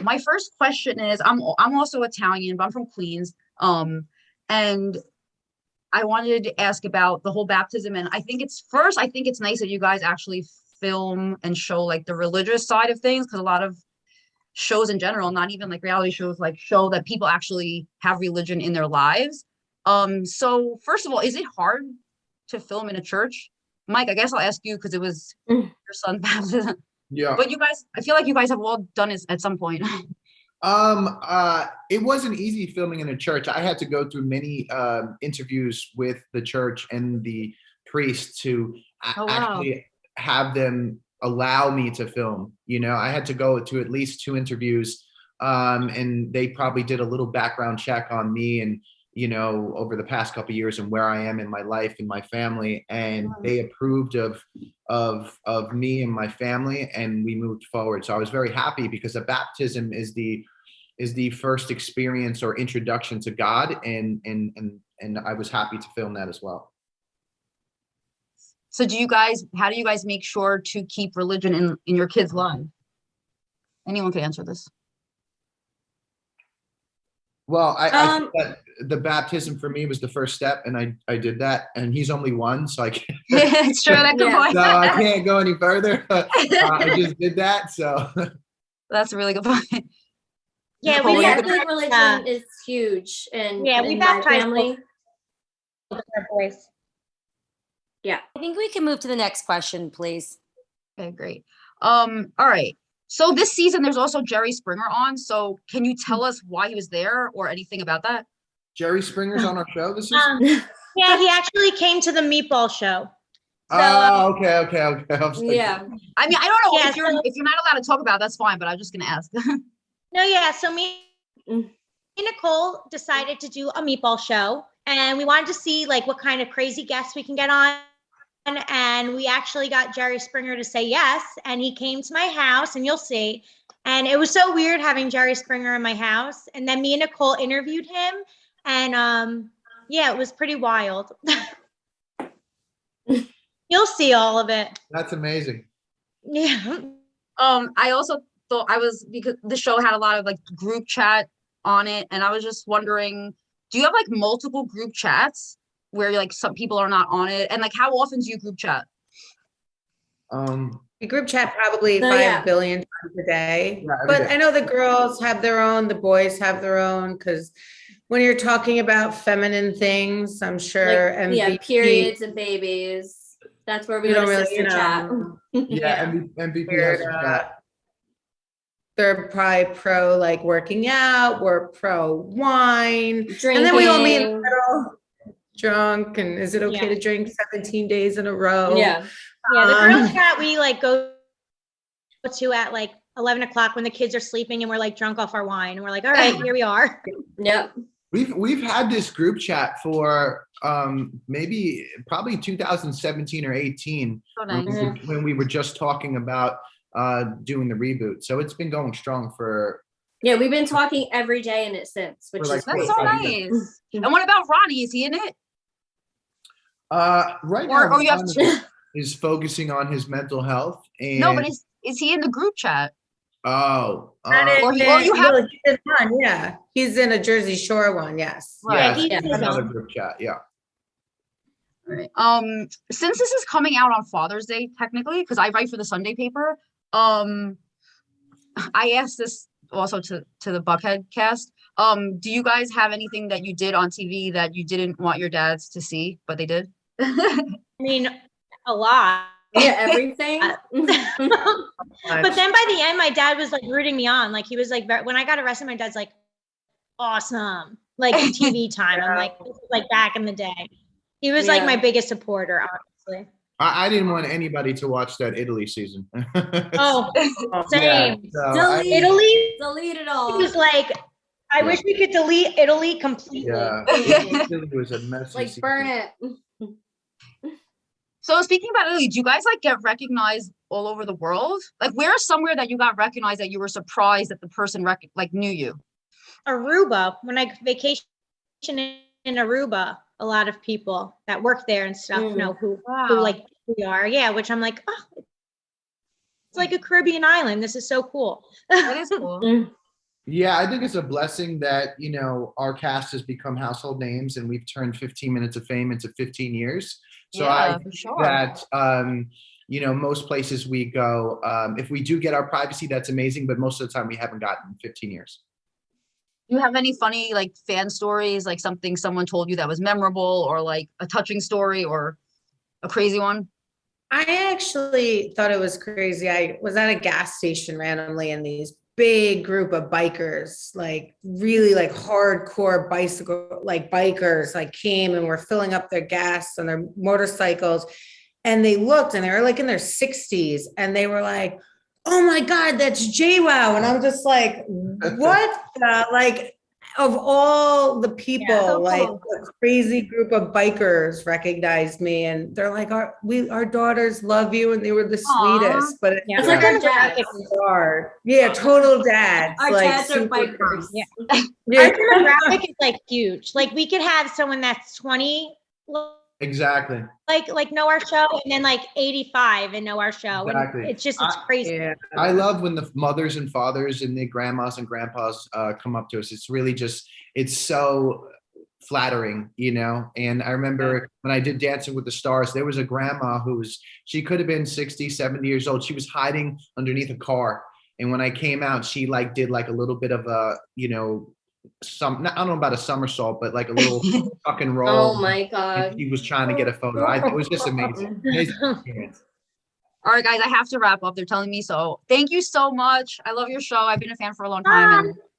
my first question is, I'm also Italian, but I'm from Queens. And I wanted to ask about the whole baptism. And I think it's nice that you guys actually film and show like the religious side of things, because a lot of shows in general, not even like reality shows, like show that people actually have religion in their lives. So first of all, is it hard to film in a church? Mike, I guess I'll ask you because it was your son's baptism. Yeah. But you guys, I feel like you guys have all done it at some point. It wasn't easy filming in a church. I had to go through many interviews with the church and the priest to Oh, wow. actually have them allow me to film. I had to go to at least 2 interviews, and they probably did a little background check on me and over the past couple of years and where I am in my life and my family, and they approved of me and my family, and we moved forward. So I was very happy because the baptism is the first experience or introduction to God, and I was happy to film that as well. So how do you guys make sure to keep religion in your kids' lives? Anyone can answer this. Well, I think that the baptism for me was the first step, and I did that, and he's only 1, so I can't. It's true. That good point. So I can't go any further. I just did that, so. That's a really good point. Yeah, Nicole, I feel like religion is huge, and we baptized family. Our boys. Yeah, I think we can move to the next question, please. Okay, great. All right. So this season, there's also Jerry Springer on. So can you tell us why he was there or anything about that? Jerry Springer's on our show this season? Yeah, he actually came to the meatball show. So, okay. Yeah. I mean, I don't know if you're not allowed to talk about it, that's fine, but I'm just gonna ask. No, yeah. So me and Nicole decided to do a meatball show, and we wanted to see like what kind of crazy guests we can get on. And we actually got Jerry Springer to say yes, and he came to my house, and you'll see. And it was so weird having Jerry Springer in my house. And then me and Nicole interviewed him, and yeah, it was pretty wild. You'll see all of it. That's amazing. Yeah. I also thought because the show had a lot of like group chat on it, and I was just wondering, do you have like multiple group chats where like some people are not on it, and like how often do you group chat? We group chat probably 5 billion times a day. Yeah, but I know the girls have their own, the boys have their own, because when you're talking about feminine things, I'm sure MVP, periods and babies, that's where we don't really chat. Yeah, MVP has a chat. They're probably pro like working out, we're pro wine, drinking. And then we all meet in the middle, drunk, and is it okay to drink 17 days in a row? Yeah, the girls chat we like go to at like 11 o'clock when the kids are sleeping, and we're like drunk off our wine, and we're like, all right, here we are. Yep. We've had this group chat for probably 2017 or 18. Oh, nice. when we were just talking about doing the reboot. So it's been going strong for. Yeah, we've been talking every day in it since, which is that's so nice. And what about Ronnie? Is he in it? Right now, Ronnie is focusing on his mental health. And no, but is he in the group chat? Oh, you have one, yeah. He's in a Jersey Shore one, yes. Right. Yeah, another group chat, yeah. All right. Since this is coming out on Father's Day, technically, because I write for the Sunday paper, I asked this also to the Buckhead cast. Do you guys have anything that you did on TV that you didn't want your dads to see, but they did? I mean, a lot. Yeah, everything. But then by the end, my dad was like rooting me on. Like he was like, when I got arrested, my dad's like, awesome, like TV time. I'm like, this is like back in the day. He was like my biggest supporter, honestly. I didn't want anybody to watch that Italy season. Oh, same. Yeah, so delete it all. He was like, I wish we could delete Italy completely. Yeah, Italy was a messy like season. burn it. So speaking about Italy, do you guys like get recognized all over the world? Like, where's somewhere that you got recognized that you were surprised that the person knew you? Aruba. When I vacation in Aruba, a lot of people that work there and stuff know who like we are. Yeah, which I'm like, oh, it's like a Caribbean island. This is so cool. That is cool. Yeah, I think it's a blessing that, our cast has become household names and we've turned 15 Minutes of Fame into 15 years. So I Yeah, for think sure. that, most places we go, if we do get our privacy, that's amazing. But most of the time we haven't gotten 15 years. Do you have any funny like fan stories, like something someone told you that was memorable, or like a touching story or a crazy one? I actually thought it was crazy. I was at a gas station randomly, and these big group of bikers, like really like hardcore bicycle, like bikers, like came and were filling up their gas on their motorcycles. And they looked and they were like in their 60s and they were like, oh my God, that's JWoww. And I'm just like, what? Like, of all the people, so like cool. a crazy group of bikers recognized me, and they're like, our daughters love you, and they were the sweetest. But Yeah. It's like our dads. hard. Yeah, total dads. Our like dads are super bikers. Yeah. Yeah. Our demographic is like huge. Like we could have someone that's 20, Exactly. like know our show, and then like 85 and know our show. Exactly. And it's crazy. Yeah. I love when the mothers and fathers and the grandmas and grandpas come up to us. It's really just, it's so flattering, And I remember when I did Dancing with the Stars, there was a grandma she could have been 60, 70 years old. She was hiding underneath a car. And when I came out, she like did like a little bit of a, I don't know about a somersault, but like a little tuck and roll. Oh my God. And she was trying to get a photo. It was just amazing. Amazing experience. All right, guys, I have to wrap up. They're telling me so. Thank you so much. I love your show. I've been a fan for a long time, and